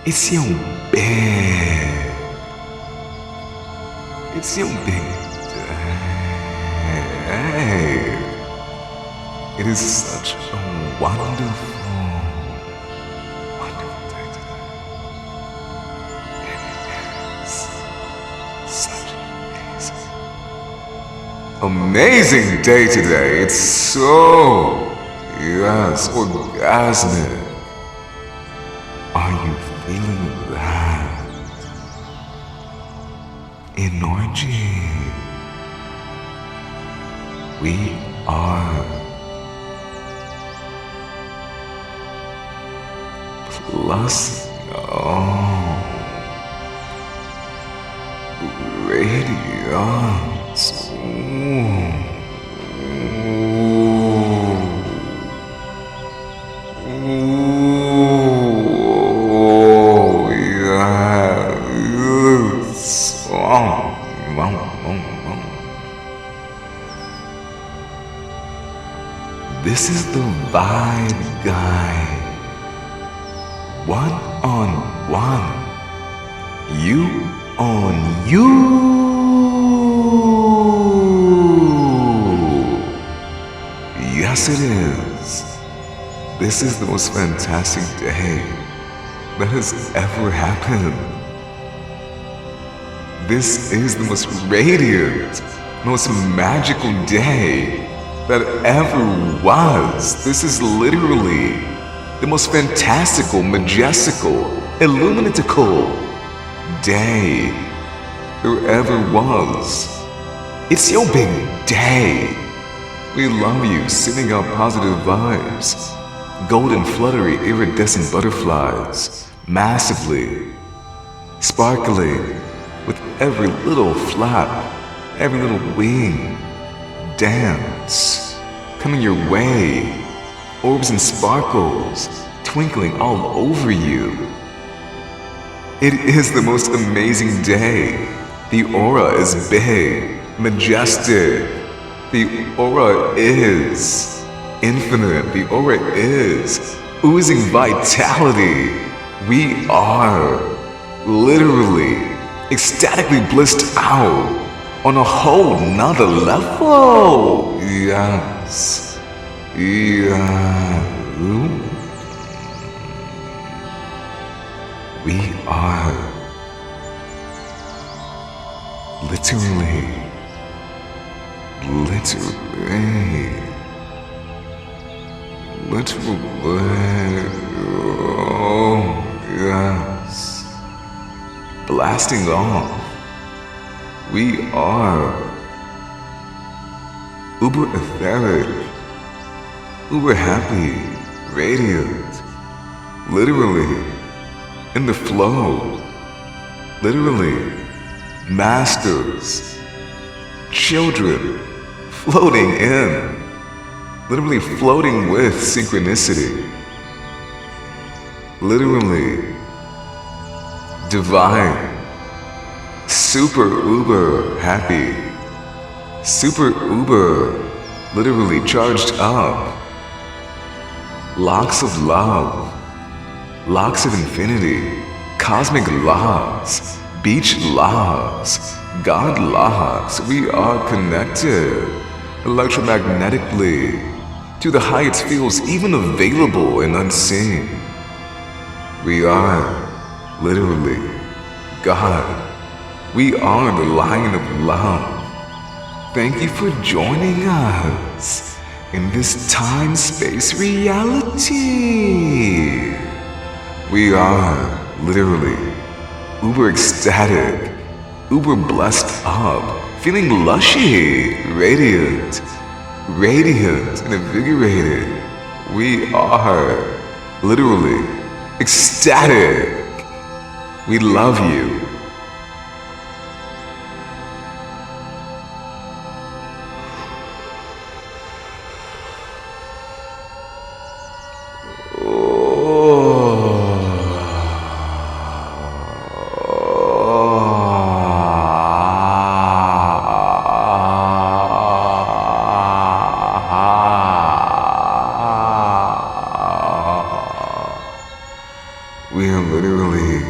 It's your big. It's your big day. It is such a wonderful, wonderful day today. It is such an amazing day today. It's so, yes, orgasmic. Are you feeling that energy? We are plus radiance. This is the Vibe Guide. One on one. You on you. Yes, it is. This is the most fantastic day that has ever happened. This is the most radiant, most magical day that ever was. This is literally the most fantastical, majestical, illuminatical day there ever was. It's your big day. We love you, sending out positive vibes. Golden, fluttery, iridescent butterflies, massively, sparkling, with every little flap, every little wing, dance, coming your way, orbs and sparkles, twinkling all over you. It is the most amazing day. The aura is big, majestic. The aura is infinite. The aura is oozing vitality. We are literally ecstatically blissed out on a whole nother level. Yes. Yeah. We are literally, oh yes, blasting off. We are uber etheric, uber happy, radiant, literally in the flow, literally masters, children floating in, literally floating with synchronicity, literally divine, super uber happy, super uber literally charged up, locks of love, locks of infinity, cosmic locks, beach locks, God locks. We are connected electromagnetically to the highest fields even available and unseen. We are literally God. We are the Lion of Love. Thank you for joining us in this time-space reality. We are literally uber ecstatic, uber blessed up, feeling lushy, radiant and invigorated. We are literally ecstatic. We love you. We are literally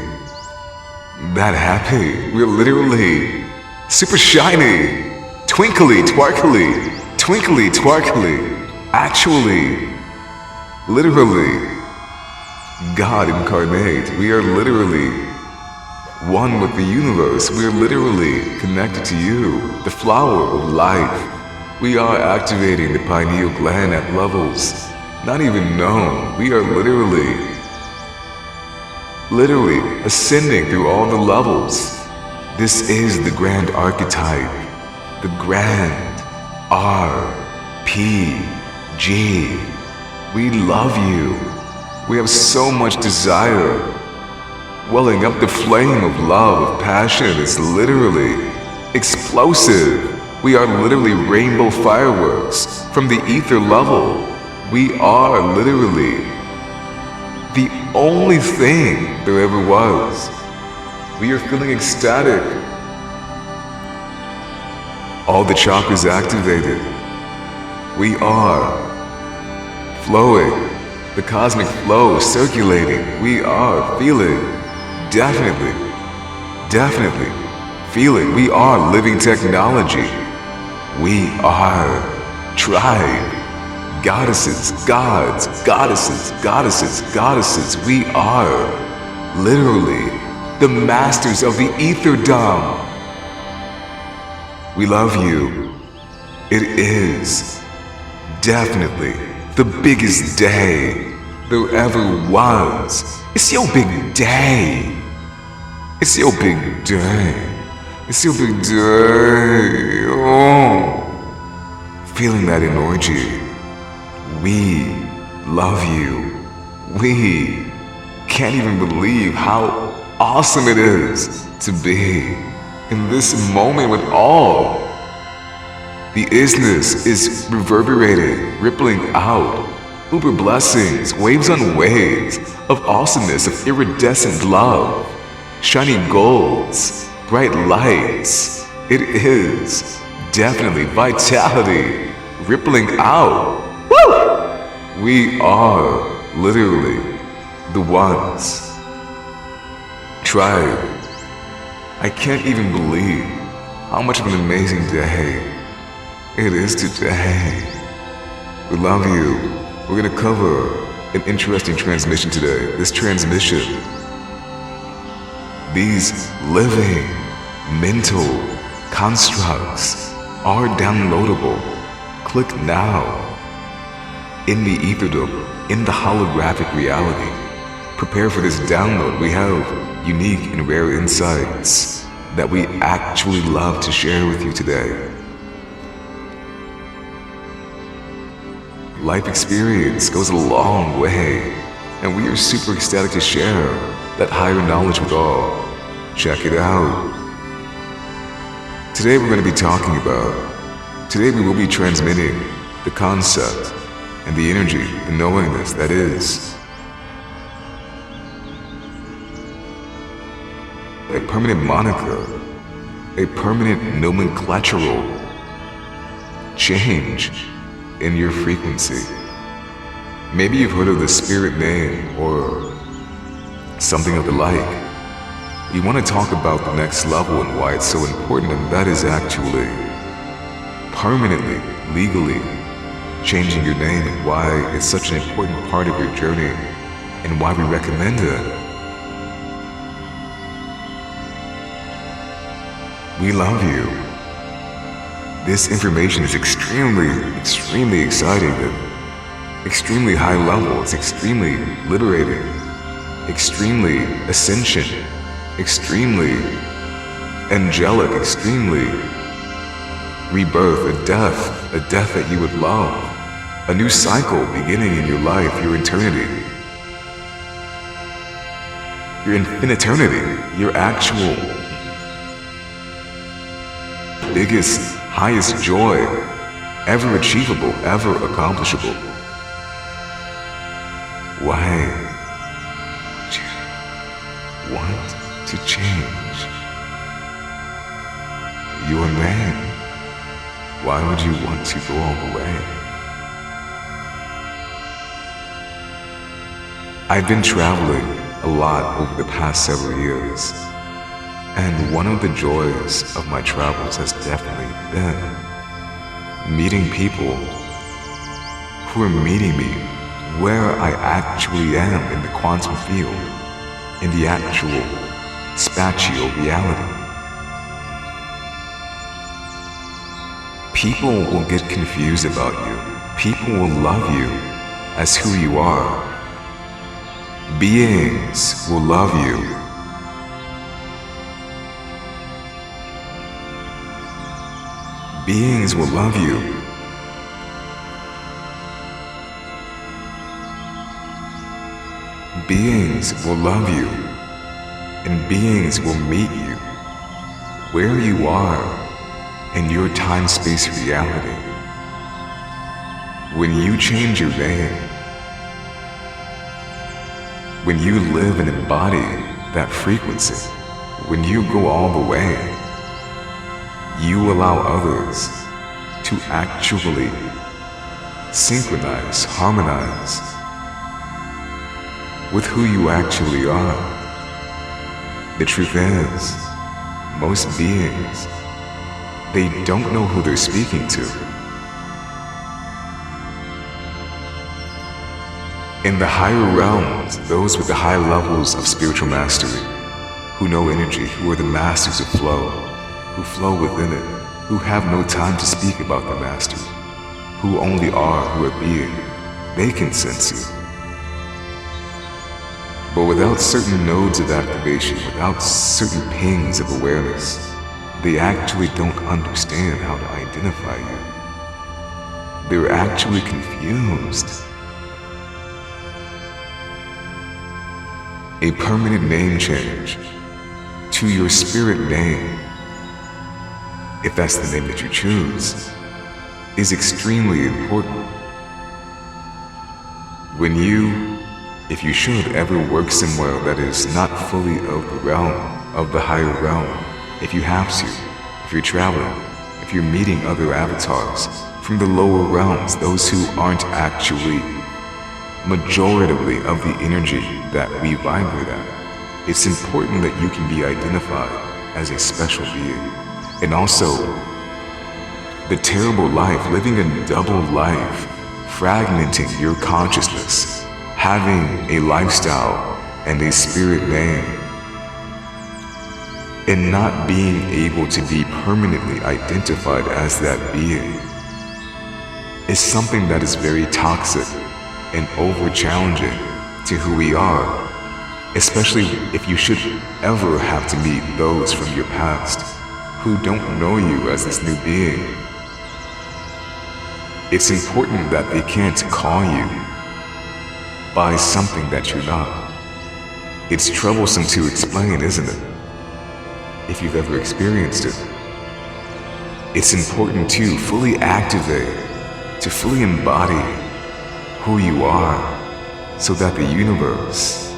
happy. We're literally super shiny. Twinkly, twinkly, twinkly, twinkly. Actually, literally, God incarnate. We are literally one with the universe. We are literally connected to you, the flower of life. We are activating the pineal gland at levels not even known. We are literally ascending through all the levels. This is the grand archetype, the grand RPG. We love you. We have so much desire. Welling up the flame of love, of passion is literally explosive. We are literally rainbow fireworks from the ether level. We are literally the only thing there ever was. We are feeling ecstatic. All the chakras activated. We are flowing. The cosmic flow is circulating. We are feeling. Definitely feeling. We are living technology. We are tribe. Goddesses, gods, goddesses, goddesses, goddesses. We are literally the masters of the etherdom. We love you. It is definitely the biggest day there ever was. It's your big day. It's your big day. It's your big day. Oh. Feeling that energy. We love you. We can't even believe how awesome it is to be in this moment with all. The isness is reverberating, rippling out. Uber blessings, waves on waves of awesomeness, of iridescent love. Shiny golds, bright lights. It is definitely vitality, rippling out. Woo! We are literally the ones. Tribe. I can't even believe how much of an amazing day it is today. We love you. We're gonna cover an interesting transmission today. This transmission, these living mental constructs are downloadable. Click now. In the etherdom, in the holographic reality. Prepare for this download. We have unique and rare insights that we actually love to share with you today. Life experience goes a long way, and we are super ecstatic to share that higher knowledge with all. Check it out. Today we're going to be talking about, today we will be transmitting the concept and the energy, the knowingness that is a permanent moniker, a permanent nomenclatural change in your frequency. Maybe you've heard of the spirit name or something of the like. We want to talk about the next level and why it's so important, and that is actually permanently, legally changing your name, and why it's such an important part of your journey and why we recommend it. We love you. This information is extremely exciting and extremely high level. It's extremely liberating, extremely ascension, extremely angelic, extremely rebirth, a death that you would love, a new cycle beginning in your life, your eternity, your infiniternity, your actual biggest, highest joy ever achievable, ever accomplishable. Why would you want to change your name? Why would you want to go all the way? I've been traveling a lot over the past several years, And one of the joys of my travels has definitely been meeting people who are meeting me where I actually am in the quantum field, in the actual spatial reality. People will get confused about you. People will love you as who you are. Beings will love you. Beings will love you. Beings will love you. And beings will meet you where you are in your time-space reality. When you change your name, when you live and embody that frequency, when you go all the way, you allow others to actually synchronize, harmonize with who you actually are. The truth is, most beings, they don't know who they're speaking to. In the higher realms, those with the high levels of spiritual mastery, who know energy, who are the masters of flow, who flow within it, who have no time to speak about the mastery, who only are, who are being, they can sense you. But without certain nodes of activation, without certain pings of awareness, they actually don't understand how to identify you. They're actually confused. A permanent name change to your spirit name, if that's the name that you choose, is extremely important. When you, if you should ever work somewhere that is not fully of the realm, of the higher realm, if you have to, if you're traveling, if you're meeting other avatars from the lower realms, those who aren't actually majoritively of the energy that we vibrate at, it's important that you can be identified as a special being. And also, the terrible life, living a double life, fragmenting your consciousness, having a lifestyle and a spirit name, and not being able to be permanently identified as that being, is something that is very toxic and over-challenging to who we are, especially if you should ever have to meet those from your past who don't know you as this new being. It's important that they can't call you by something that you're not. It's troublesome to explain, isn't it? If you've ever experienced it. It's important to fully activate, to fully embody who you are, so that the universe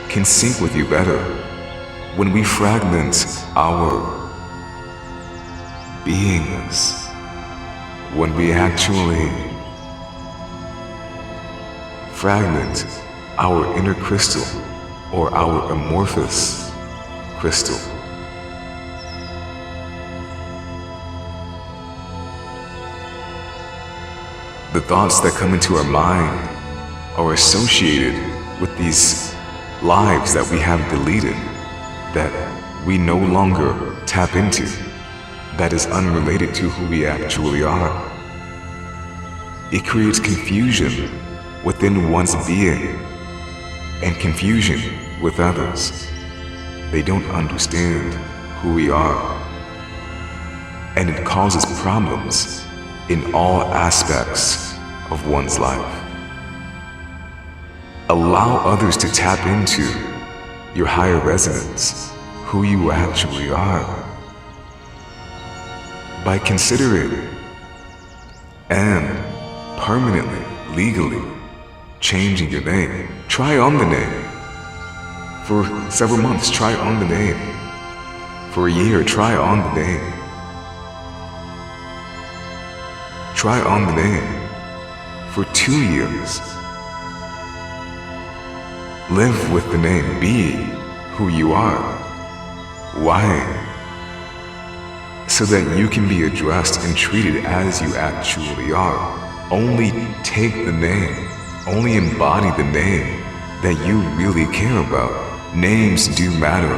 can sync with you better. When we fragment our beingness, when we actually fragment our inner crystal or our amorphous crystal, the thoughts that come into our mind are associated with these lives that we have deleted, that we no longer tap into, that is unrelated to who we actually are. It creates confusion within one's being and confusion with others. They don't understand who we are, and it causes problems in all aspects of one's life. Allow others to tap into your higher resonance, who you actually are, by considering and permanently, legally changing your name. Try on the name. For several months, try on the name. For a year, try on the name. Try on the name for 2 years. Live with the name, be who you are. Why? So that you can be addressed and treated as you actually are. Only take the name, only embody the name that you really care about. Names do matter,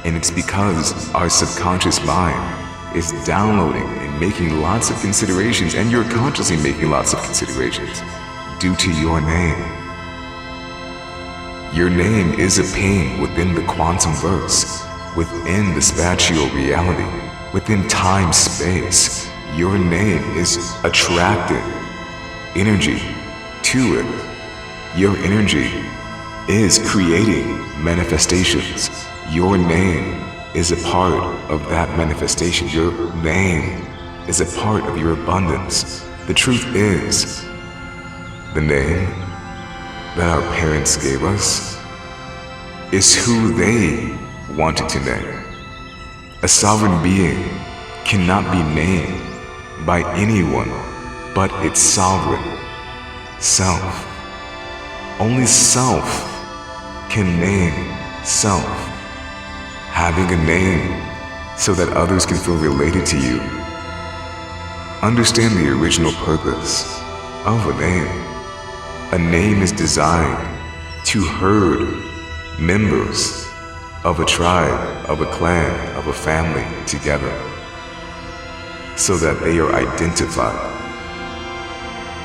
and it's because our subconscious mind is downloading and making lots of considerations, and you're consciously making lots of considerations due to your name. Your name is a pain within the quantum verse, within the spatial reality, within time-space. Your name is attracting energy to it. Your energy is creating manifestations. Your name is a part of that manifestation. Your name is a part of your abundance. The truth is, the name that our parents gave us is who they wanted to name. A sovereign being cannot be named by anyone but its sovereign self. Only self can name self. Having a name so that others can feel related to you. Understand the original purpose of a name. A name is designed to herd members of a tribe, of a clan, of a family together so that they are identified.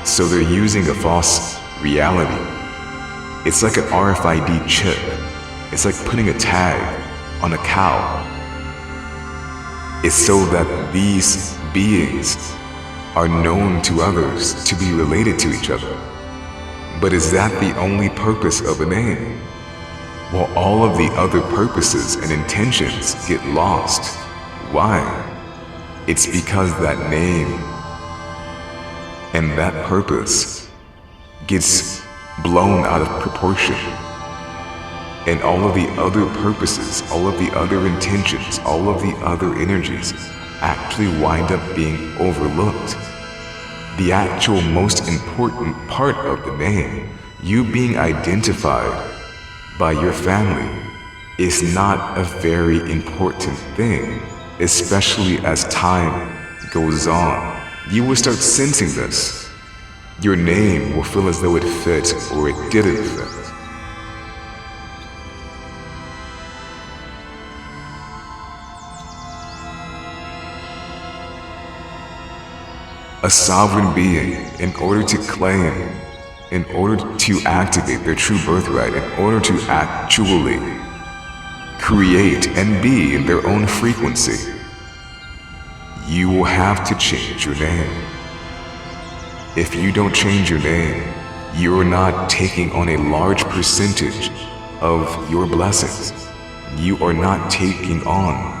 So they're using a false reality. It's like an RFID chip. It's like putting a tag on a cow. It's so that these beings are known to others to be related to each other. But is that the only purpose of a name? Well, all of the other purposes and intentions get lost. Why? It's because that name and that purpose gets blown out of proportion. And all of the other purposes, all of the other intentions, all of the other energies actually wind up being overlooked. The actual most important part of the name, you being identified by your family, is not a very important thing, especially as time goes on. You will start sensing this. Your name will feel as though it fit or it didn't fit. A sovereign being, in order to claim, in order to activate their true birthright, in order to actually create and be in their own frequency, you will have to change your name. If you don't change your name, you're not taking on a large percentage of your blessings. You are not taking on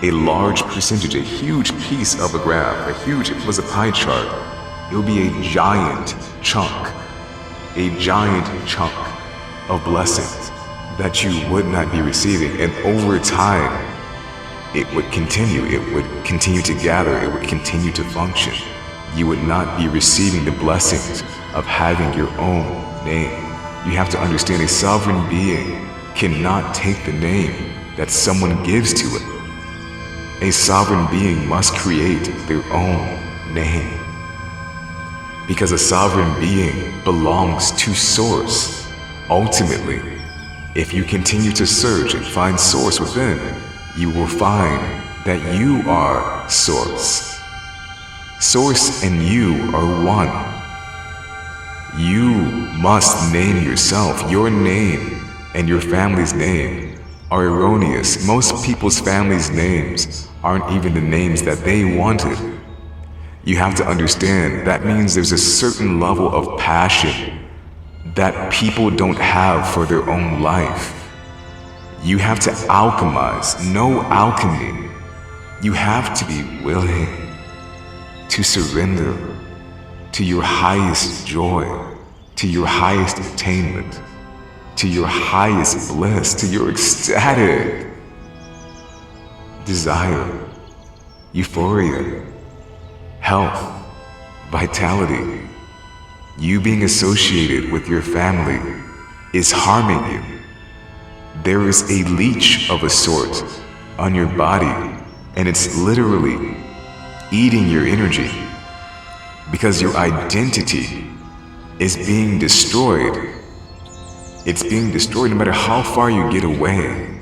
a large percentage, a huge piece of a graph, if it was a pie chart, it would be a giant chunk of blessings that you would not be receiving. And over time, it would continue to gather, it would continue to function. You would not be receiving the blessings of having your own name. You have to understand, a sovereign being cannot take the name that someone gives to it. A sovereign being must create their own name. Because a sovereign being belongs to Source. Ultimately, if you continue to search and find Source within, you will find that you are Source. Source and you are one. You must name yourself. Your name and your family's name are erroneous. Most people's families' names aren't even the names that they wanted. You have to understand that means there's a certain level of passion that people don't have for their own life. You have to alchemize. No alchemy. You have to be willing to surrender to your highest joy, to your highest attainment, to your highest bliss, to your ecstatic desire, euphoria, health, vitality. You being associated with your family is harming you. There is a leech of a sort on your body, and it's literally eating your energy because your identity is being destroyed. It's being destroyed no matter how far you get away.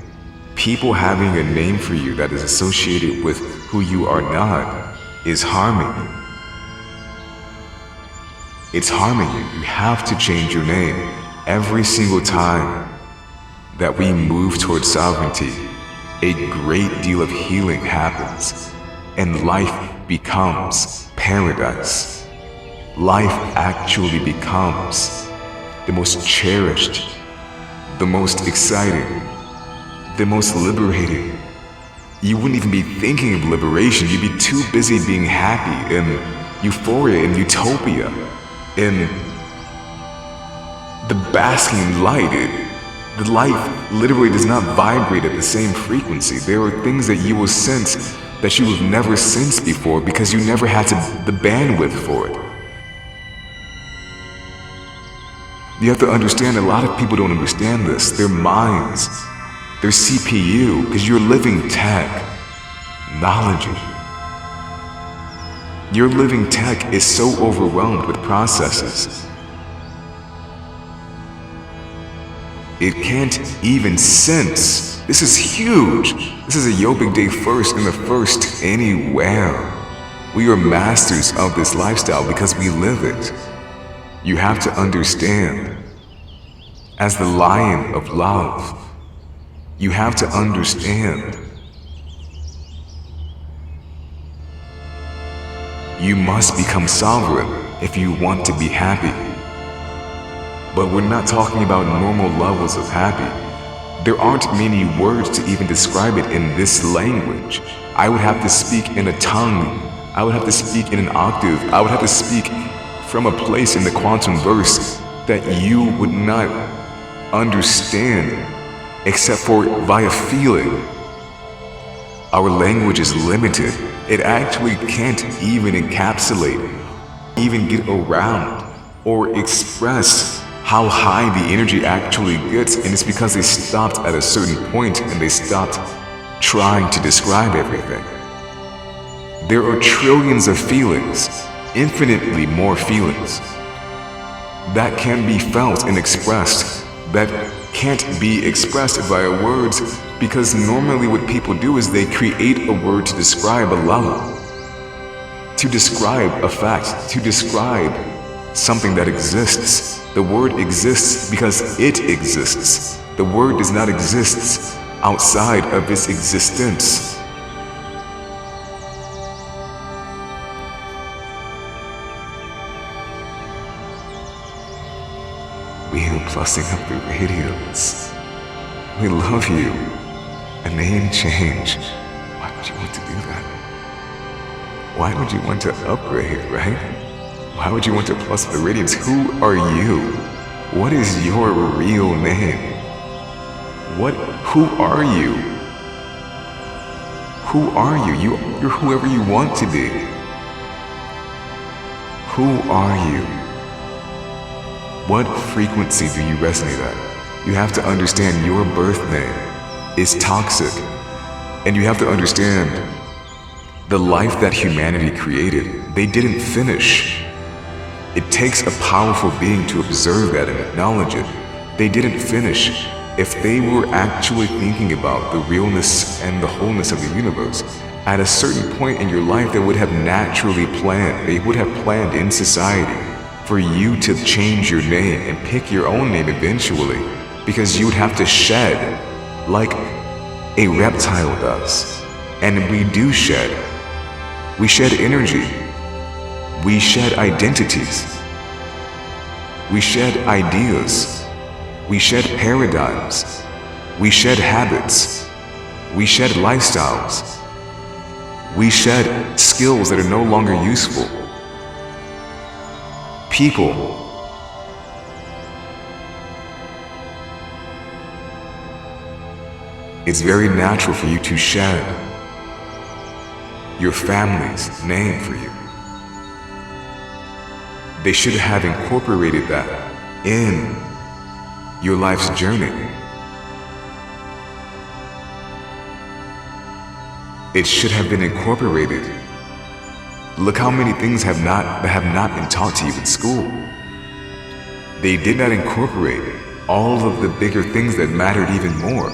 People having a name for you that is associated with who you are not is harming you. It's harming you. You have to change your name. Every single time that we move towards sovereignty, a great deal of healing happens, and life becomes paradise. Life actually becomes the most cherished, the most exciting, the most liberating. You wouldn't even be thinking of liberation. You'd be too busy being happy in euphoria and utopia, in the basking light. The light literally does not vibrate at the same frequency. There are things that you will sense that you have never sensed before because you never had the bandwidth for it. You have to understand, a lot of people don't understand this. Their minds, their CPU, because you're living tech, knowledge. Your living tech is so overwhelmed with processes. It can't even sense. This is huge. This is a yogic day first and the first anywhere. We are masters of this lifestyle because we live it. You have to understand, as the lion of love, you have to understand. You must become sovereign if you want to be happy. But we're not talking about normal levels of happy. There aren't many words to even describe it in this language. I would have to speak in a tongue. I would have to speak in an octave. I would have to speak from a place in the quantum verse that you would not understand except for via feeling. Our language is limited. It actually can't even encapsulate, even get around, or express how high the energy actually gets, and it's because they stopped at a certain point and they stopped trying to describe everything. There are trillions of feelings, infinitely more feelings, that can be felt and expressed, that can't be expressed via words, because normally what people do is they create a word to describe a level, to describe a fact, to describe something that exists. The word exists because it exists. The word does not exist outside of its existence. We are plussing up the radios. We love you. A name change. Why would you want to do that? Why would you want to upgrade, right? Why would you want to plus the radiance? Who are you? What is your real name? Who are you? Who are you? You're whoever you want to be. Who are you? What frequency do you resonate at? You have to understand your birth name is toxic. And you have to understand the life that humanity created, they didn't finish. It takes a powerful being to observe that and acknowledge it. They didn't finish. If they were actually thinking about the realness and the wholeness of the universe, at a certain point in your life they would have naturally planned, they would have planned in society for you to change your name and pick your own name eventually, because you would have to shed like a reptile does. And we do shed. We shed energy. We shed identities. We shed ideas. We shed paradigms. We shed habits. We shed lifestyles. We shed skills that are no longer useful. People. It's very natural for you to shed your family's name for you. They should have incorporated that in your life's journey. It should have been incorporated. Look how many things have not been taught to you in school. They did not incorporate all of the bigger things that mattered even more.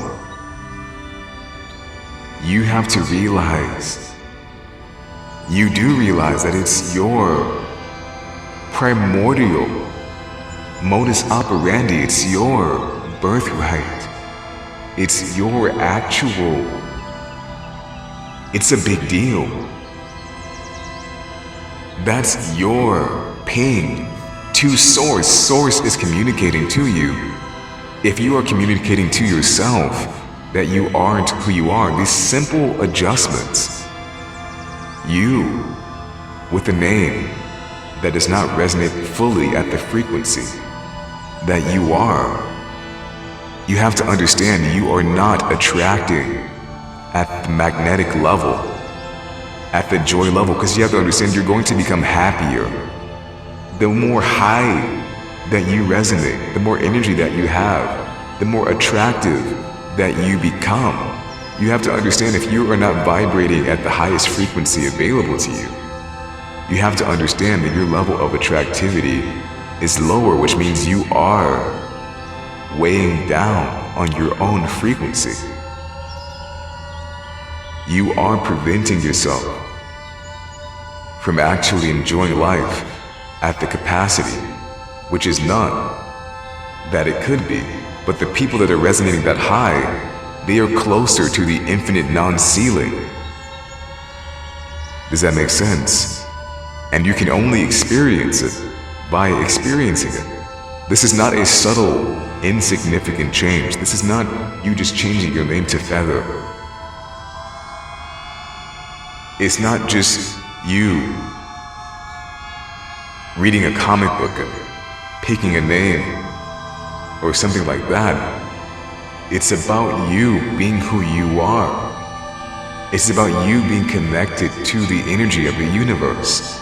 You have to realize, you do realize that it's your primordial modus operandi, it's your birthright, it's your actual, it's a big deal. That's your ping to Source. Source is communicating to you. If you are communicating to yourself that you aren't who you are, these simple adjustments, you, with a name that does not resonate fully at the frequency that you are, you have to understand you are not attracting at the magnetic level, at the joy level, because you have to understand you're going to become happier. The more high that you resonate, the more energy that you have, the more attractive that you become. You have to understand if you are not vibrating at the highest frequency available to you, you have to understand that your level of attractivity is lower, which means you are weighing down on your own frequency. You are preventing yourself from actually enjoying life at the capacity, which is none that it could be. But the people that are resonating that high, they are closer to the infinite non-ceiling. Does that make sense? And you can only experience it by experiencing it. This is not a subtle, insignificant change. This is not you just changing your name to Feather. It's not just you reading a comic book and picking a name or something like that. It's about you being who you are. It's about you being connected to the energy of the universe.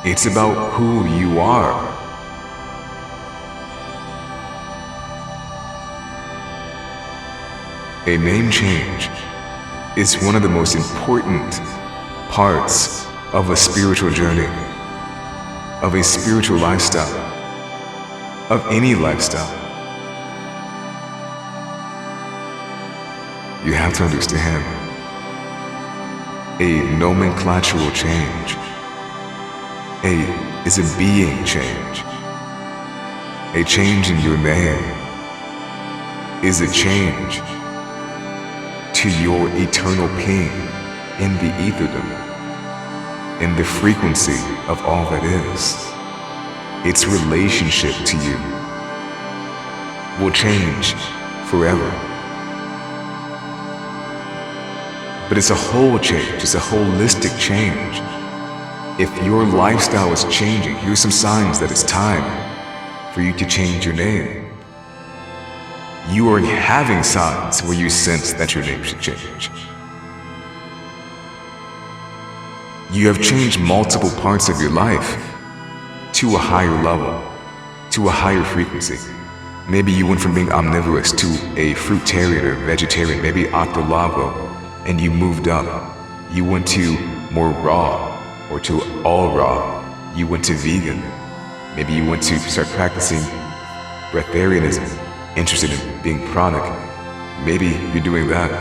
It's about who you are. A name change is one of the most important parts of a spiritual journey, of a spiritual lifestyle, of any lifestyle. You have to understand, a nomenclatural change is a being change. A change in your name is a change to your eternal ping in the etherdom, in the frequency of all that is. Its relationship to you will change forever. But it's a whole change, it's a holistic change. If your lifestyle is changing, here's some signs that it's time for you to change your name. You are having signs where you sense that your name should change. You have changed multiple parts of your life to a higher level, to a higher frequency. Maybe you went from being omnivorous to a fruitarian or vegetarian, maybe octolavo, and you moved up. You went to more raw, or to all raw. You went to vegan. Maybe you went to start practicing breatharianism, interested in being pranic. Maybe you're doing that.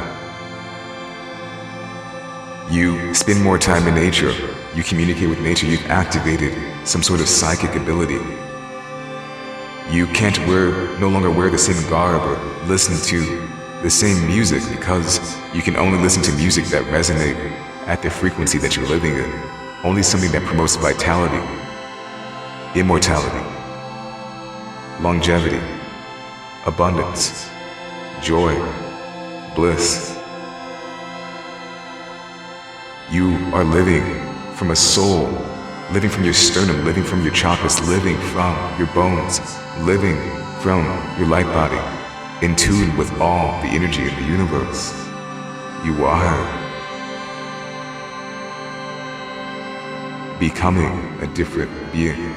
You spend more time in nature. You communicate with nature. You've activated some sort of psychic ability. You can't no longer wear the same garb or listen to the same music because you can only listen to music that resonates at the frequency that you're living in. Only something that promotes vitality, immortality, longevity, abundance, joy, bliss. You are living from a soul, living from your sternum, living from your chakras, living from your bones, living from your light body, in tune with all the energy in the universe. You are becoming a different being.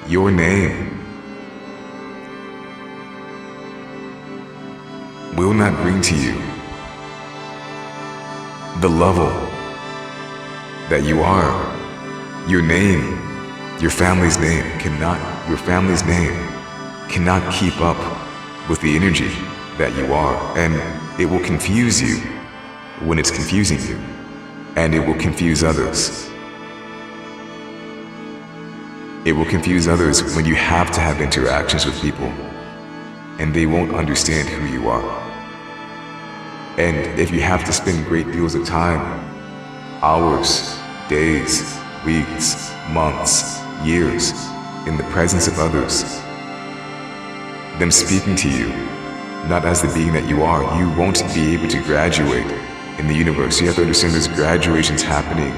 Your name will not bring to you the level that you are. Your name, your family's name cannot keep up with the energy that you are, and it will confuse you when it's confusing you, and it will confuse others. It will confuse others when you have to have interactions with people and they won't understand who you are. And if you have to spend great deals of time, hours, days, weeks, months, years, in the presence of others, them speaking to you, not as the being that you are, you won't be able to graduate in the universe. You have to understand there's graduations happening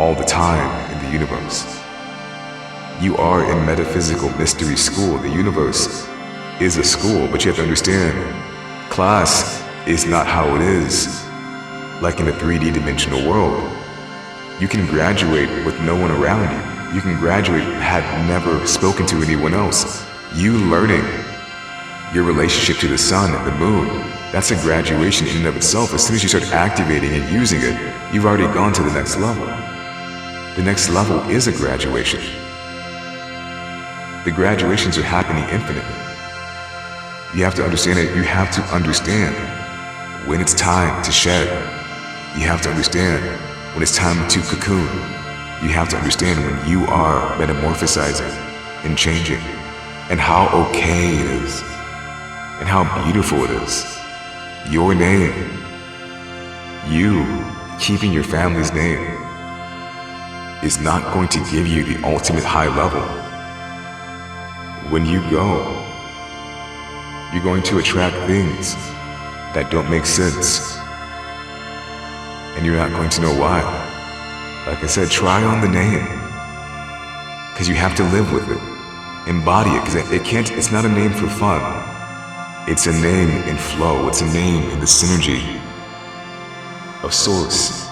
all the time in the universe. You are in metaphysical mystery school. The universe is a school, but you have to understand, class is not how it is, like in a 3D dimensional world. You can graduate with no one around you. You can graduate had never spoken to anyone else. You learning your relationship to the sun and the moon, that's a graduation in and of itself. As soon as you start activating and using it, you've already gone to the next level. The next level is a graduation. The graduations are happening infinitely. You have to understand it. You have to understand when it's time to shed. You have to understand when it's time to cocoon. You have to understand when you are metamorphosizing and changing, and how okay it is, and how beautiful it is. Your name, you keeping your family's name, is not going to give you the ultimate high level. When you go, you're going to attract things that don't make sense, and you're not going to know why. Like I said, try on the name, because you have to live with it, embody it, because it's not a name for fun. It's a name in flow. It's a name in the synergy of Source,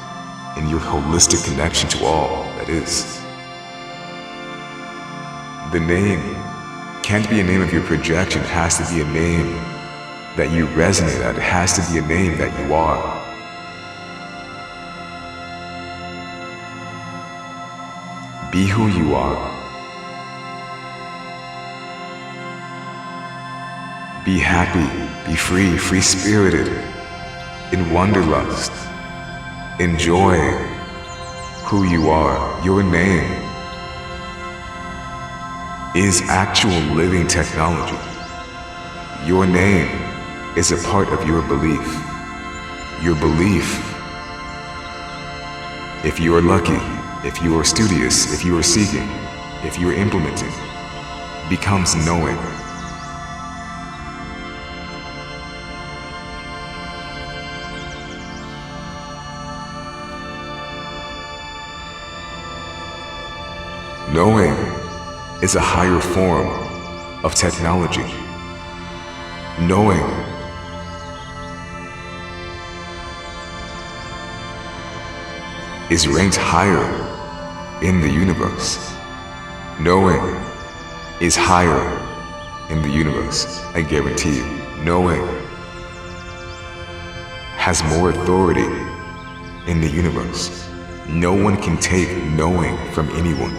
in your holistic connection to all that is. The name can't be a name of your projection. It has to be a name that you resonate at. It has to be a name that you are. Be who you are. Be happy, be free, free-spirited, in wanderlust. Enjoy who you are. Your name is actual living technology. Your name is a part of your belief. Your belief, if you are lucky, if you are studious, if you are seeking, if you are implementing, becomes knowing. Knowing is a higher form of technology. Knowing is ranked higher in the universe. Knowing is higher in the universe, I guarantee you. Knowing has more authority in the universe. No one can take knowing from anyone.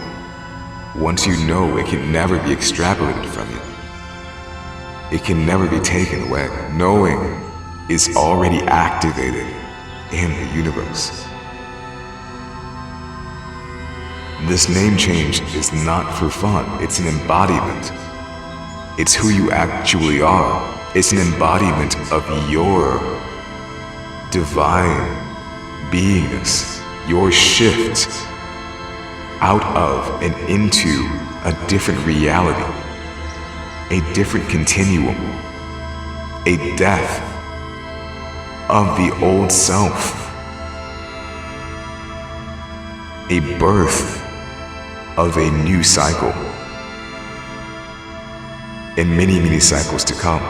Once you know, it can never be extrapolated from you. It can never be taken away. Knowing is already activated in the universe. This name change is not for fun. It's an embodiment. It's who you actually are. It's an embodiment of your divine beingness, your shift out of and into a different reality, a different continuum, a death of the old self, a birth of a new cycle, and many, many cycles to come.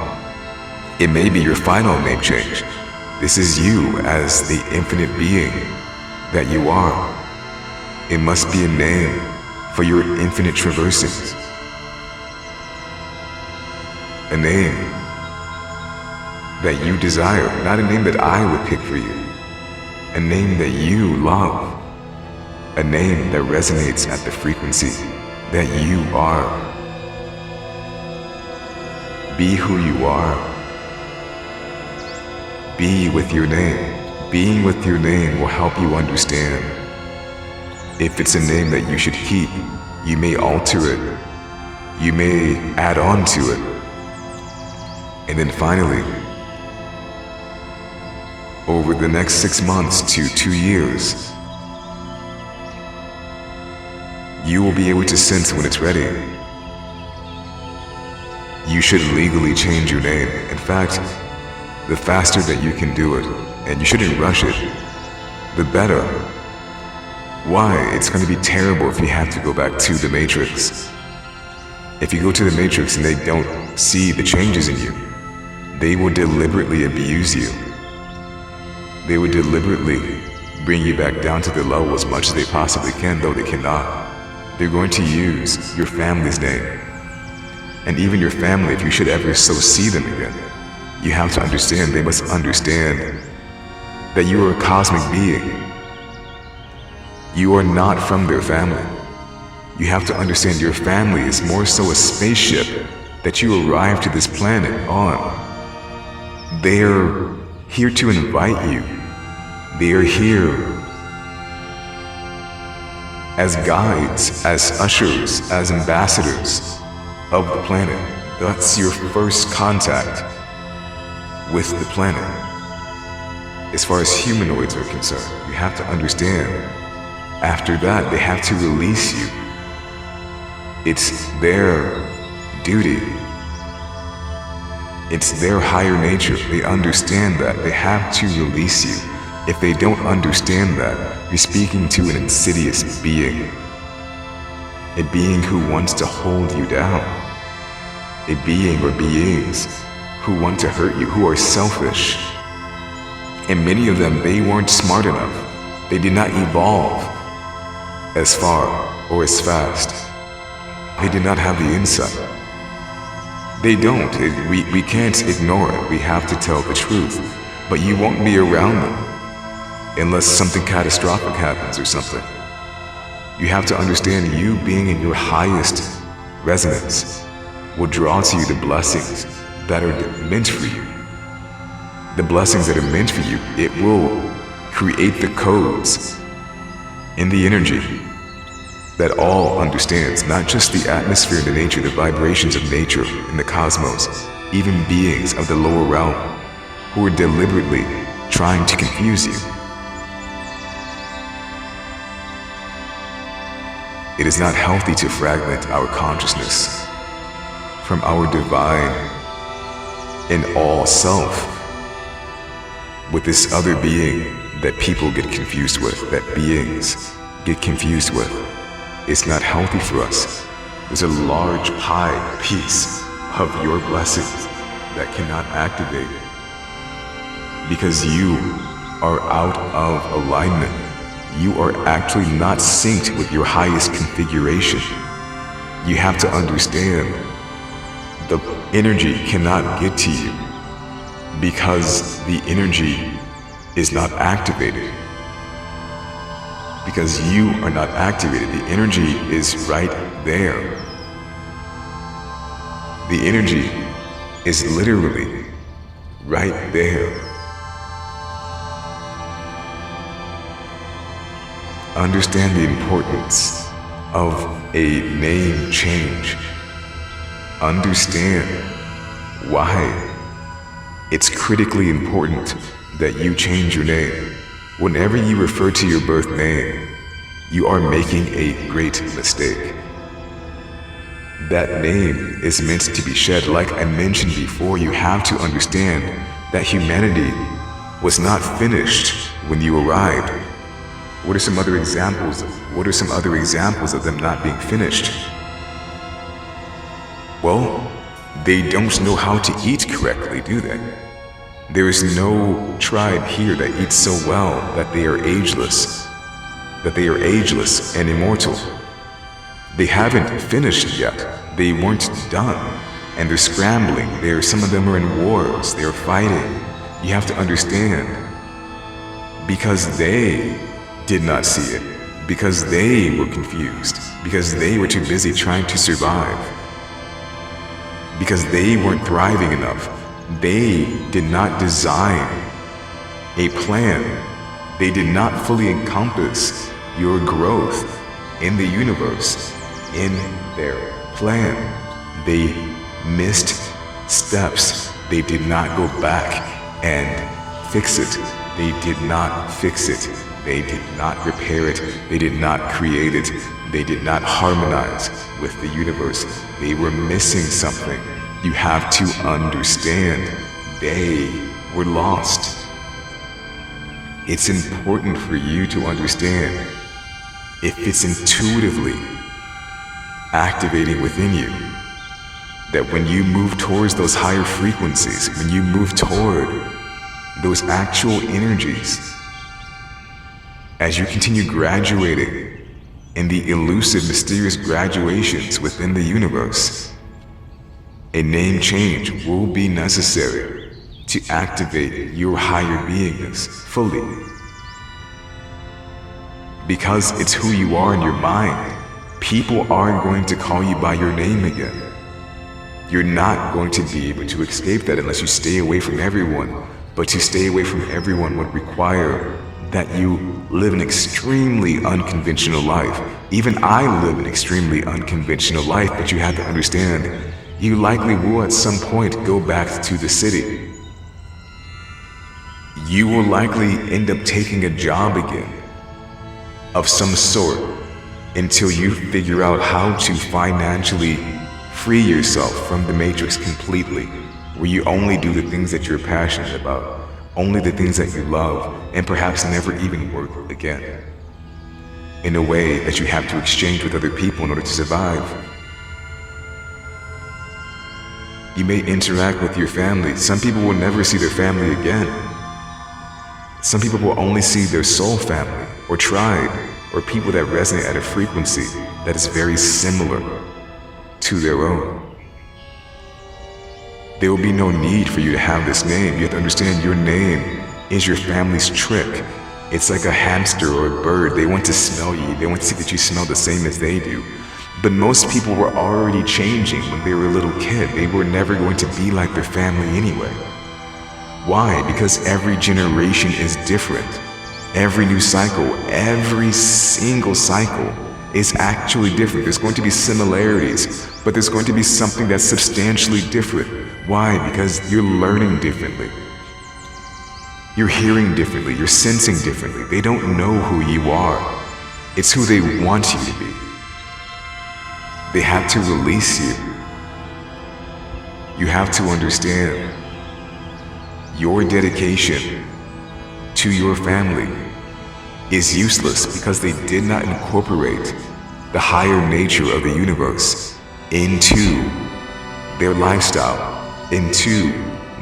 It may be your final name change. This is you as the infinite being that you are. It must be a name for your infinite traversing. A name that you desire, not a name that I would pick for you. a name that you love, a name that resonates at the frequency that you are. Be who you are. Be with your name. Being with your name will help you understand. If it's a name that you should keep, you may alter it. You may add on to it. And then finally, over the next 6 months to 2 years, you will be able to sense when it's ready. You should legally change your name. In fact, the faster that you can do it, and you shouldn't rush it, the better. Why? It's going to be terrible if you have to go back to the Matrix. If you go to the Matrix and they don't see the changes in you, they will deliberately abuse you. They will deliberately bring you back down to the level as much as they possibly can, though they cannot. They're going to use your family's name. And even your family, if you should ever so see them again, you have to understand, they must understand that you are a cosmic being. You are not from their family. You have to understand your family is more so a spaceship that you arrived to this planet on. They're here to invite you. They are here as guides, as ushers, as ambassadors of the planet. That's your first contact with the planet. As far as humanoids are concerned, you have to understand, after that, they have to release you. It's their duty. It's their higher nature. They understand that. They have to release you. If they don't understand that, you're speaking to an insidious being. A being who wants to hold you down. A being or beings who want to hurt you, who are selfish. And many of them, they weren't smart enough. They did not evolve as far or as fast. They did not have the insight. They don't. We can't ignore it. We have to tell the truth. But you won't be around them unless something catastrophic happens or something. You have to understand, you being in your highest resonance will draw to you the blessings that are meant for you. The blessings that are meant for you, it will create the codes in the energy that all understands, not just the atmosphere, the nature, the vibrations of nature in the cosmos, even beings of the lower realm who are deliberately trying to confuse you. It is not healthy to fragment our consciousness from our divine and all self with this other being that people get confused with, that beings get confused with. It's not healthy for us. There's a large pie piece of your blessings that cannot activate because you are out of alignment. You are actually not synced with your highest configuration. You have to understand, the energy cannot get to you because the energy is not activated. Because you are not activated. The energy is right there. The energy is literally right there. Understand the importance of a name change. Understand why it's critically important that you change your name. Whenever you refer to your birth name, you are making a great mistake. That name is meant to be shed. Like I mentioned before, you have to understand that humanity was not finished when you arrived. What are some other examples? What are some other examples of them not being finished? Well, they don't know how to eat correctly, do they? There is no tribe here that eats so well that they are ageless. That they are ageless and immortal. They haven't finished yet. They weren't done. And they're scrambling. Some of them are in wars. They're fighting. You have to understand. because they did not see it, because they were confused, because they were too busy trying to survive, because they weren't thriving enough. They did not design a plan. They did not fully encompass your growth in the universe, in their plan. They missed steps. They did not go back and fix it. They did not fix it. They did not repair it. They did not create it. They did not harmonize with the universe. They were missing something. You have to understand, they were lost. It's important for you to understand, if it's intuitively activating within you, that when you move towards those higher frequencies, when you move toward those actual energies, as you continue graduating in the elusive, mysterious graduations within the universe, a name change will be necessary to activate your higher beingness fully. Because it's who you are in your mind, people aren't going to call you by your name again. You're not going to be able to escape that unless you stay away from everyone. But to stay away from everyone would require that you live an extremely unconventional life. Even I live an extremely unconventional life, but you have to understand, you likely will at some point go back to the city. You will likely end up taking a job again, of some sort, until you figure out how to financially free yourself from the matrix completely, where you only do the things that you're passionate about, only the things that you love, and perhaps never even work again, in a way that you have to exchange with other people in order to survive. You may interact with your family. Some people will never see their family again. Some people will only see their soul family, or tribe, or people that resonate at a frequency that is very similar to their own. There will be no need for you to have this name. You have to understand, your name is your family's trick. It's like a hamster or a bird. They want to smell you. They want to see that you smell the same as they do. But most people were already changing when they were a little kid. They were never going to be like their family anyway. Why? Because every generation is different. Every new cycle, every single cycle is actually different. There's going to be similarities, but there's going to be something that's substantially different. Why? Because you're learning differently. You're hearing differently. You're sensing differently. They don't know who you are. It's who they want you to be. They have to release you. You have to understand, your dedication to your family is useless because they did not incorporate the higher nature of the universe into their lifestyle, into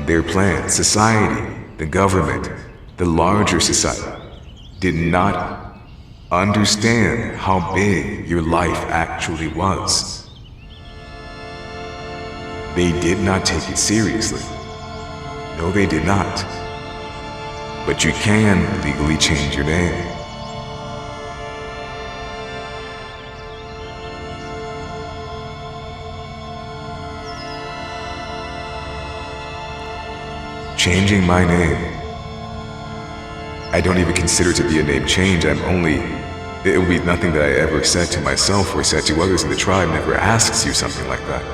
their plan. Society, the government, the larger society did not understand how big your life actually was. They did not take it seriously. No, they did not. But you can legally change your name. Changing my name, I don't even consider it to be a name change. It will be nothing that I ever said to myself or said to others in the tribe. Never asks you something like that.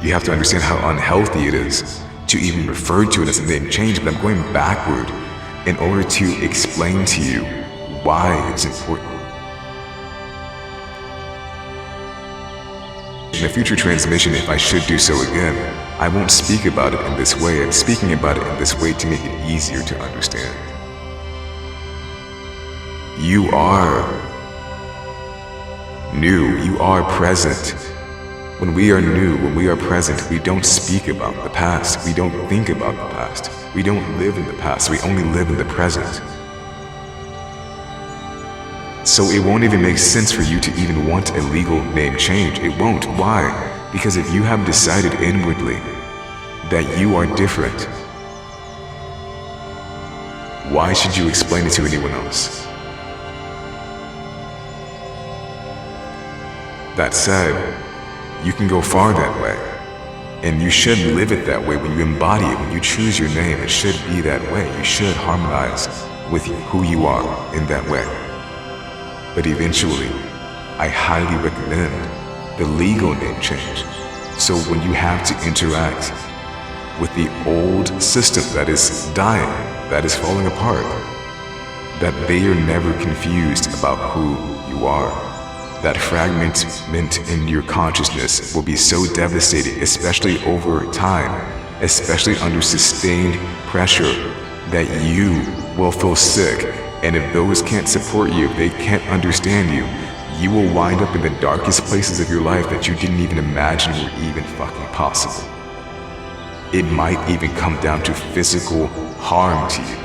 You have to understand how unhealthy it is to even refer to it as a name change, but I'm going backward in order to explain to you why it's important. In a future transmission, if I should do so again, I won't speak about it in this way. I'm speaking about it in this way to make it easier to understand. You are new, you are present. When we are new, when we are present, we don't speak about the past. We don't think about the past. We don't live in the past. We only live in the present. So it won't even make sense for you to even want a legal name change. It won't. Why? Because if you have decided inwardly that you are different, Why should you explain it to anyone else? That said, you can go far that way. And you should live it that way when you embody it, when you choose your name. It should be that way. You should harmonize with who you are in that way. But eventually, I highly recommend the legal name change. So when you have to interact with the old system that is dying, that is falling apart, that they are never confused about who you are. That fragment in your consciousness will be so devastating, especially over time, especially under sustained pressure, that you will feel sick. And if those can't support you, if they can't understand you, you will wind up in the darkest places of your life that you didn't even imagine were even fucking possible. It might even come down to physical harm to you.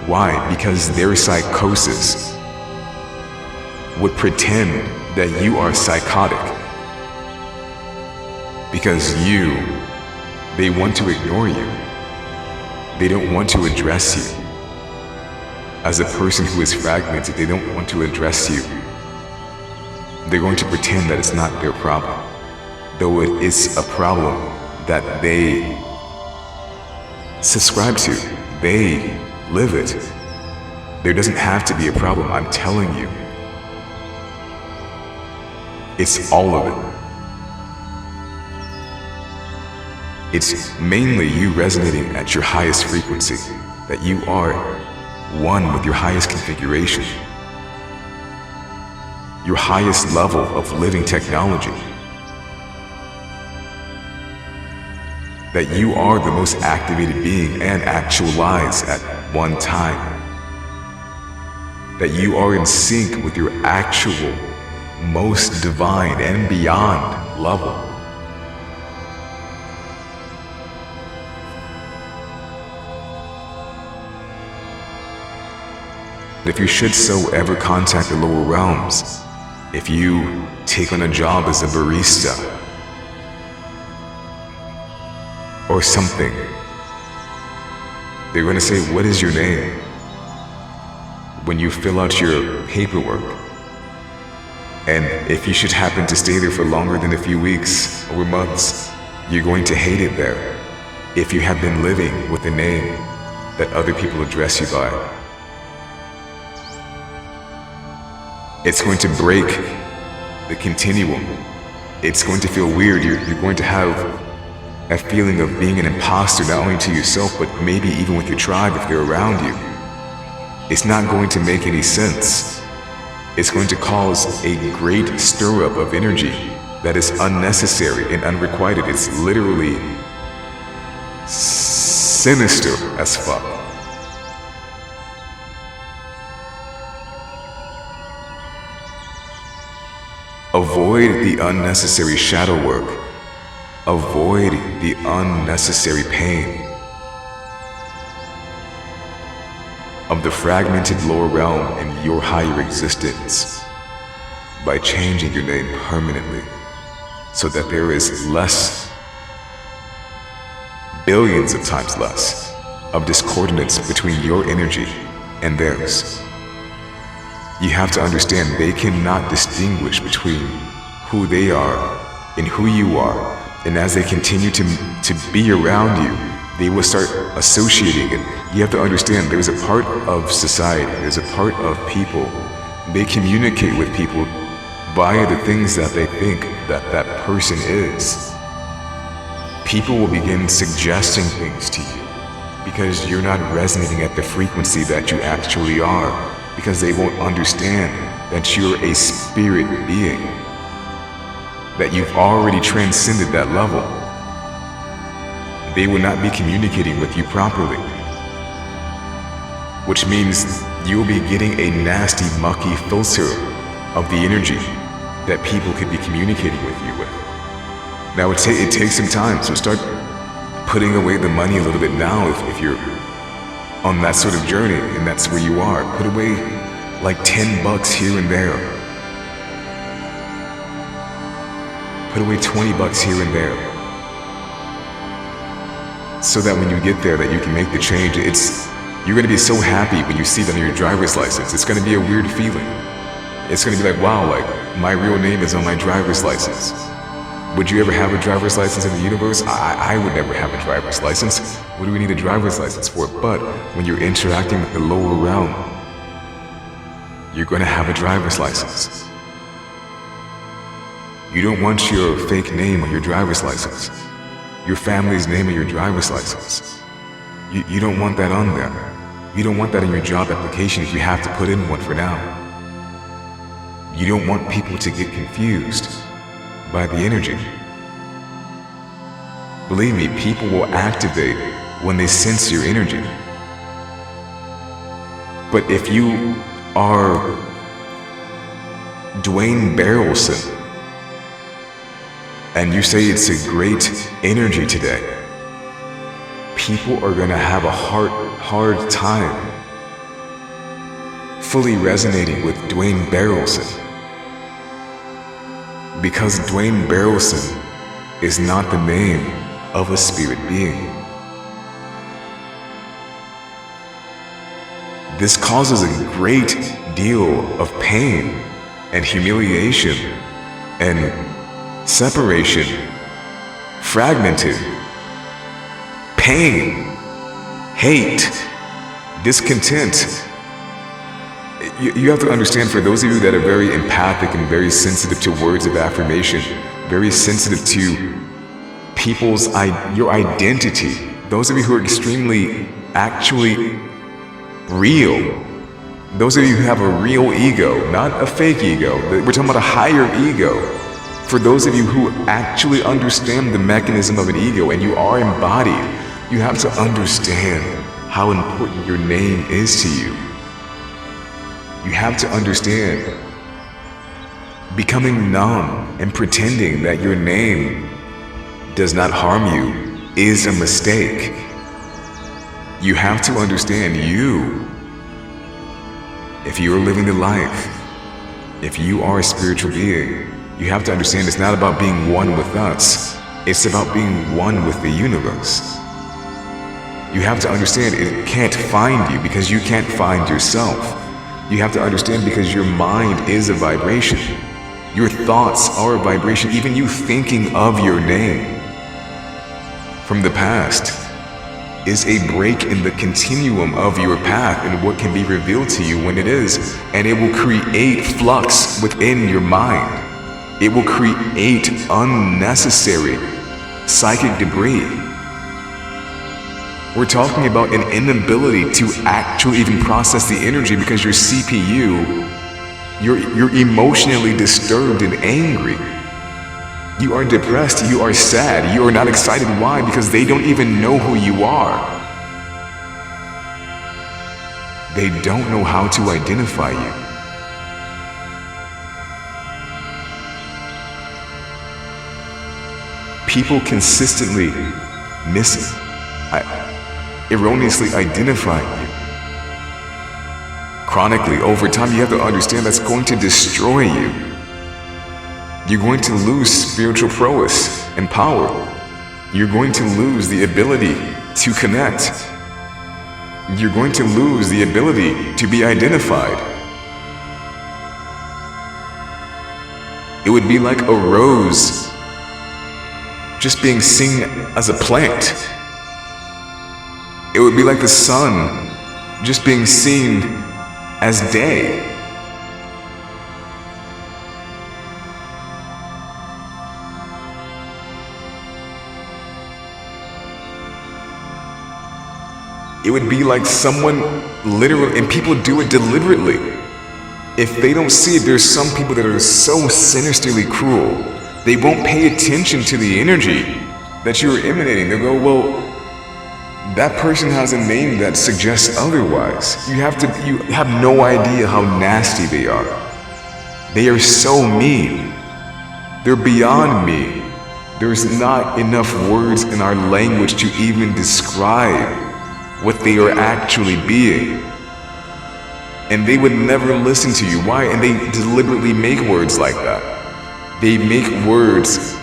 Why? Because their psychosis would pretend that you are psychotic. Because they want to ignore you. They don't want to address you. As a person who is fragmented, they don't want to address you. They're going to pretend that it's not their problem, though it is a problem that they subscribe to. They live it. There doesn't have to be a problem, I'm telling you. It's all of it. It's mainly you resonating at your highest frequency, that you are one with your highest configuration, your highest level of living technology, that you are the most activated being and actualize at one time, that you are in sync with your actual most divine and beyond level. If you should so ever contact the lower realms, if you take on a job as a barista or something, they're going to say, "What is your name?" when you fill out your paperwork. And if you should happen to stay there for longer than a few weeks or months, you're going to hate it there if you have been living with a name that other people address you by. It's going to break the continuum. It's going to feel weird. You're going to have a feeling of being an imposter, not only to yourself, but maybe even with your tribe if they're around you. It's not going to make any sense. It's going to cause a great stir-up of energy that is unnecessary and unrequited. It's literally sinister as fuck. Avoid the unnecessary shadow work. Avoid the unnecessary pain of the fragmented lower realm in your higher existence by changing your name permanently so that there is less, billions of times less, of discordance between your energy and theirs. You have to understand they cannot distinguish between who they are and who you are, and as they continue to be around you, they will start associating it. You have to understand there's a part of society, there's a part of people, they communicate with people via the things that they think that that person is. People will begin suggesting things to you because you're not resonating at the frequency that you actually are, because they won't understand that you're a spirit being, that you've already transcended that level. They will not be communicating with you properly, which means you will be getting a nasty, mucky filter of the energy that people could be communicating with you with. Now it takes some time, so start putting away the money a little bit now if you're on that sort of journey and that's where you are. Put away like $10 here and there. Put away $20 here and there. so that when you get there that you can make the change. You're gonna be so happy when you see that on your driver's license. It's gonna be a weird feeling. It's gonna be like, wow, like my real name is on my driver's license. Would you ever have a driver's license in the universe? I would never have a driver's license. What do we need a driver's license for? But when you're interacting with the lower realm, you're gonna have a driver's license. You don't want your fake name on your driver's license, your family's name on your driver's license. You don't want that on there. You don't want that in your job application if you have to put in one for now. You don't want people to get confused by the energy. Believe me, people will activate when they sense your energy. But if you are Dwayne Barrelson and you say it's a great energy today, people are gonna have a hard time fully resonating with Dwayne Barrelson, because Dwayne Barrelson is not the name of a spirit being. This causes a great deal of pain and humiliation and separation, fragmented, pain, hate, discontent. You have to understand, for those of you that are very empathic and very sensitive to words of affirmation, very sensitive to your identity, those of you who are extremely actually real, those of you who have a real ego, not a fake ego, we're talking about a higher ego. For those of you who actually understand the mechanism of an ego and you are embodied, you have to understand how important your name is to you. You have to understand, becoming numb and pretending that your name does not harm you is a mistake. You have to understand, if you are living the life, if you are a spiritual being, you have to understand it's not about being one with us, it's about being one with the universe. You have to understand it can't find you because you can't find yourself. You have to understand, because your mind is a vibration. Your thoughts are a vibration. Even you thinking of your name from the past is a break in the continuum of your path and what can be revealed to you when it is. And it will create flux within your mind. It will create unnecessary psychic debris. We're talking about an inability to actually even process the energy because your CPU, you're emotionally disturbed and angry. You are depressed, you are sad, you are not excited. Why? Because they don't even know who you are. They don't know how to identify you. People consistently erroneously identify you. Chronically, over time, you have to understand that's going to destroy you. You're going to lose spiritual prowess and power. You're going to lose the ability to connect. You're going to lose the ability to be identified. It would be like a rose just being seen as a plant. It would be like the sun just being seen as day. It would be like someone literally, and people do it deliberately. If they don't see it, there's some people that are so sinisterly cruel, they won't pay attention to the energy that you're emanating. They'll go, well, that person has a name that suggests otherwise. You have no idea how nasty they are. They are so mean. They're beyond mean. There's not enough words in our language to even describe what they are actually being. And they would never listen to you. Why? And they deliberately make words like that. They make words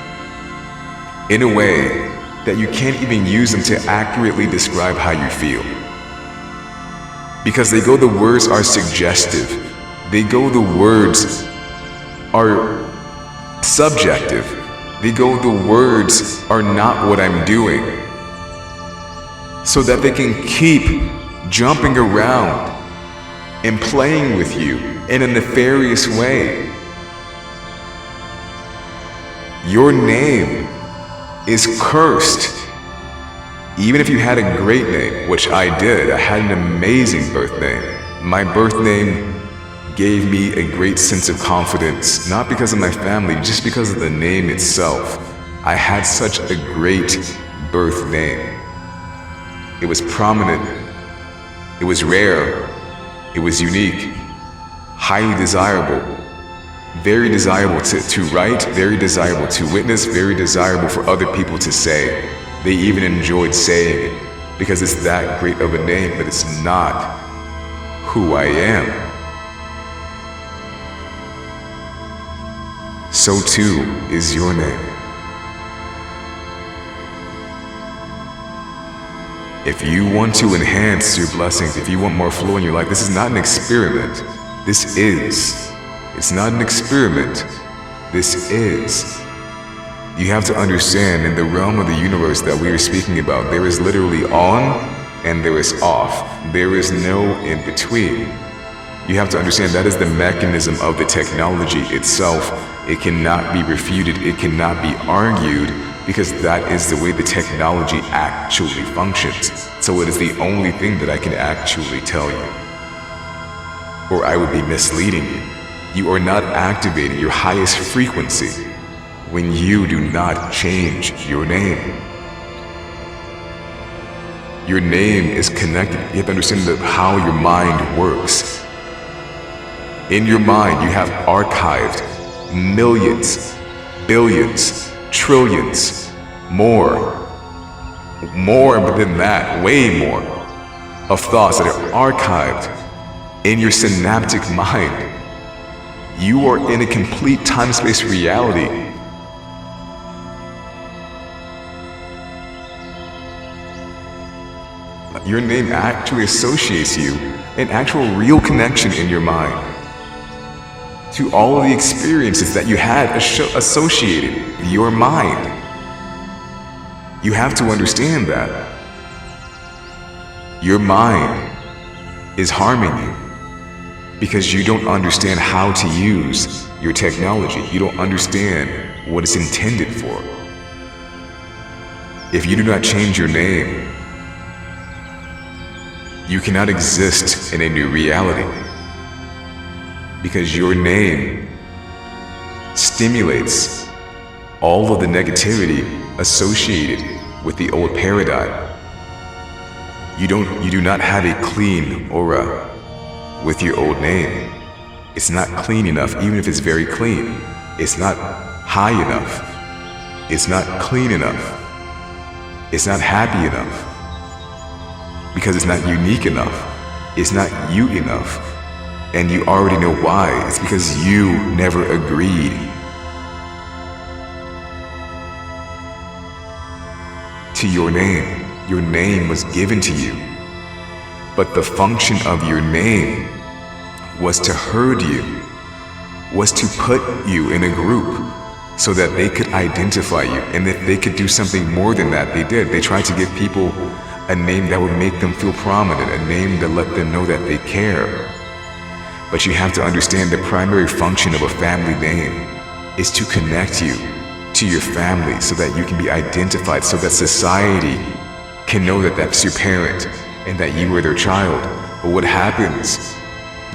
in a way that you can't even use them to accurately describe how you feel. Because the words are suggestive. The words are subjective. The words are not what I'm doing. So that they can keep jumping around and playing with you in a nefarious way. Your name is cursed. Even if you had a great name, which I did, I had an amazing birth name. My birth name gave me a great sense of confidence, not because of my family, just because of the name itself. I had such a great birth name. It was prominent, it was rare, it was unique, highly desirable, very desirable to write, very desirable to witness, very desirable for other people to say. They even enjoyed saying it because it's that great of a name, but it's not who I am. So too is your name. If you want to enhance your blessings, if you want more flow in your life, this is not an experiment. This is. It's not an experiment. This is. You have to understand, in the realm of the universe that we are speaking about, there is literally on and there is off. There is no in between. You have to understand that is the mechanism of the technology itself. It cannot be refuted, it cannot be argued, because that is the way the technology actually functions. So it is the only thing that I can actually tell you. Or I would be misleading you. You are not activating your highest frequency when you do not change your name. Your name is connected. You have to understand how your mind works. In your mind, you have archived millions, billions, trillions, more than that, way more, of thoughts that are archived in your synaptic mind. You are in a complete time-space reality. Your name actually associates you an actual real connection in your mind to all of the experiences that you had associated with your mind. You have to understand that. Your mind is harming you because you don't understand how to use your technology. You don't understand what it's intended for. If you do not change your name, you cannot exist in a new reality, because your name stimulates all of the negativity associated with the old paradigm. You do not have a clean aura with your old name. It's not clean enough, even if it's very clean. It's not high enough. It's not clean enough. It's not happy enough. Because it's not unique enough. It's not you enough. And you already know why. It's because you never agreed to your name. Your name was given to you. But the function of your name was to herd you, was to put you in a group so that they could identify you, and that they could do something more than that. They did. They tried to give people a name that would make them feel prominent, a name that let them know that they care. But you have to understand the primary function of a family name is to connect you to your family so that you can be identified, so that society can know that that's your parent and that you were their child. But what happens?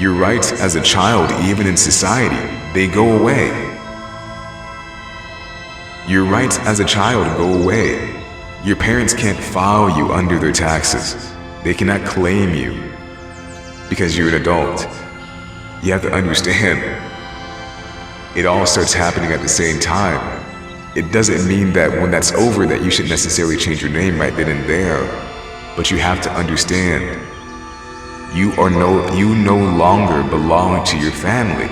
Your rights as a child, even in society, they go away. Your rights as a child go away. Your parents can't file you under their taxes. They cannot claim you because you're an adult. You have to understand, it all starts happening at the same time. It doesn't mean that when that's over that you should necessarily change your name right then and there. But you have to understand, you no longer belong to your family.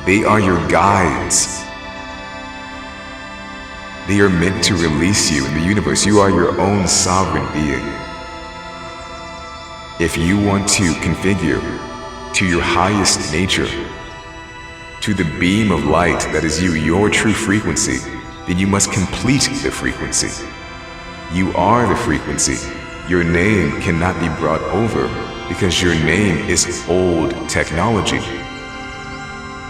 They are your guides. They are meant to release you in the universe. You are your own sovereign being. If you want to configure to your highest nature, to the beam of light that is you, your true frequency, then you must complete the frequency. You are the frequency. Your name cannot be brought over because your name is old technology.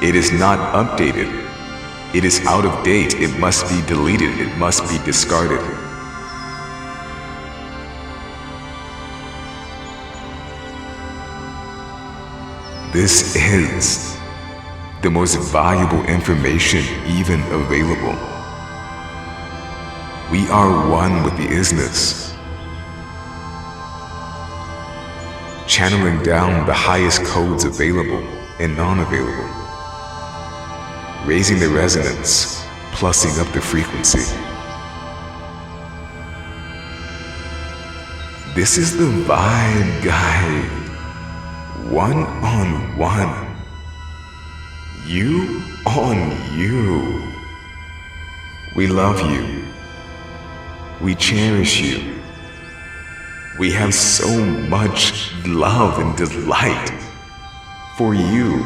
It is not updated. It is out of date. It must be deleted. It must be discarded. This is the most valuable information even available. We are one with the isness, channeling down the highest codes available and non-available, raising the resonance, plussing up the frequency. This is the Vibe Guide. One-on-one. You on you. We love you. We cherish you. We have so much love and delight for you.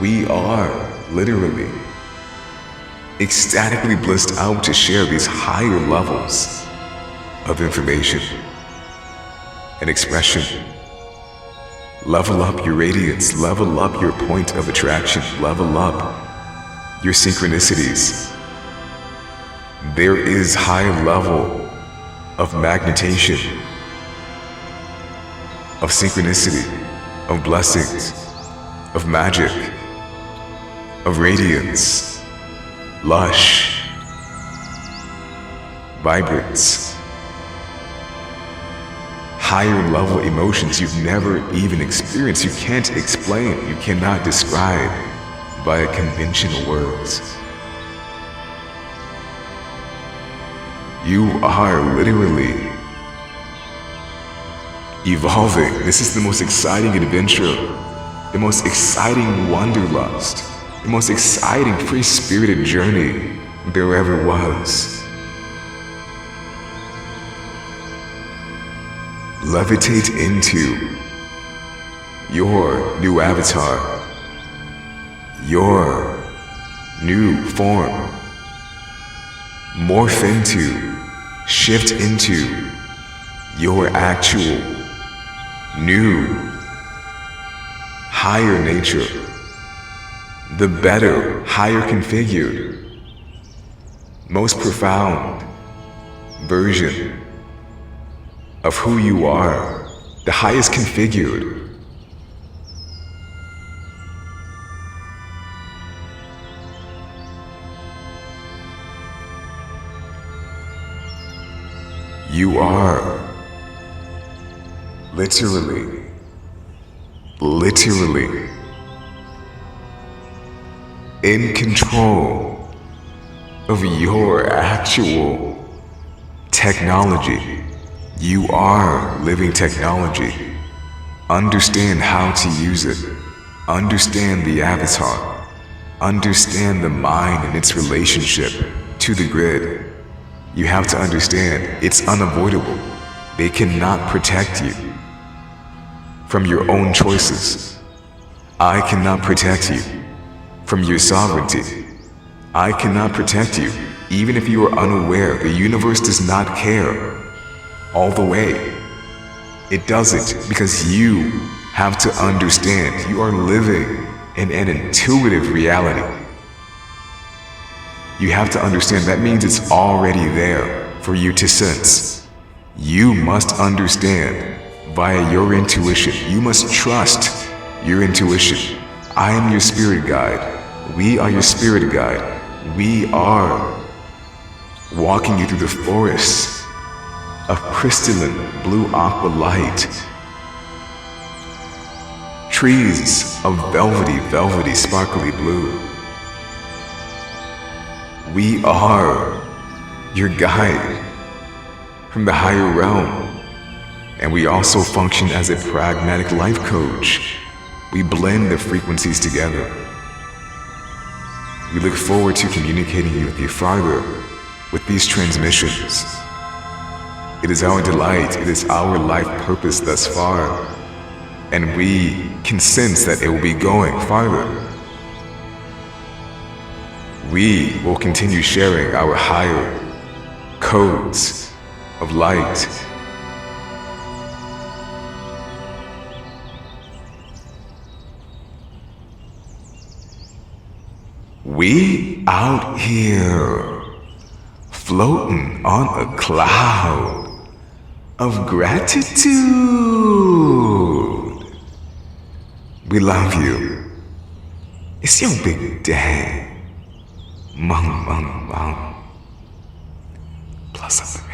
We are literally ecstatically blissed out to share these higher levels of information and expression. Level up your radiance, level up your point of attraction, level up your synchronicities. There is high level of magnetation, of synchronicity, of blessings, of magic, of radiance, lush, vibrance, higher level emotions you've never even experienced. You can't explain, you cannot describe by conventional words. You are literally evolving. This is the most exciting adventure, the most exciting wanderlust, the most exciting free-spirited journey there ever was. Levitate into your new avatar, your new form. Morph into, shift into your actual, new, higher nature, the better, higher configured, most profound version of who you are, the highest configured. You are literally in control of your actual technology. You are living technology. Understand how to use it. Understand the avatar. Understand the mind and its relationship to the grid. You have to understand it's unavoidable. They cannot protect you from your own choices. I cannot protect you from your sovereignty. I cannot protect you even if you are unaware. The universe does not care all the way. It doesn't, because you have to understand you are living in an intuitive reality. You have to understand that means it's already there for you to sense. You must understand via your intuition. You must trust your intuition. I am your spirit guide. We are your spirit guide. We are walking you through the forests of crystalline blue aqua light. Trees of velvety, sparkly blue. We are your guide from the higher realm, and we also function as a pragmatic life coach. We blend the frequencies together. We look forward to communicating with you farther with these transmissions. It is our delight, it is our life purpose thus far, and we can sense that it will be going farther. We will continue sharing our higher codes of light. We out here, floating on a cloud of gratitude. We love you. It's your big day. Mung, mung, mung. Plus up.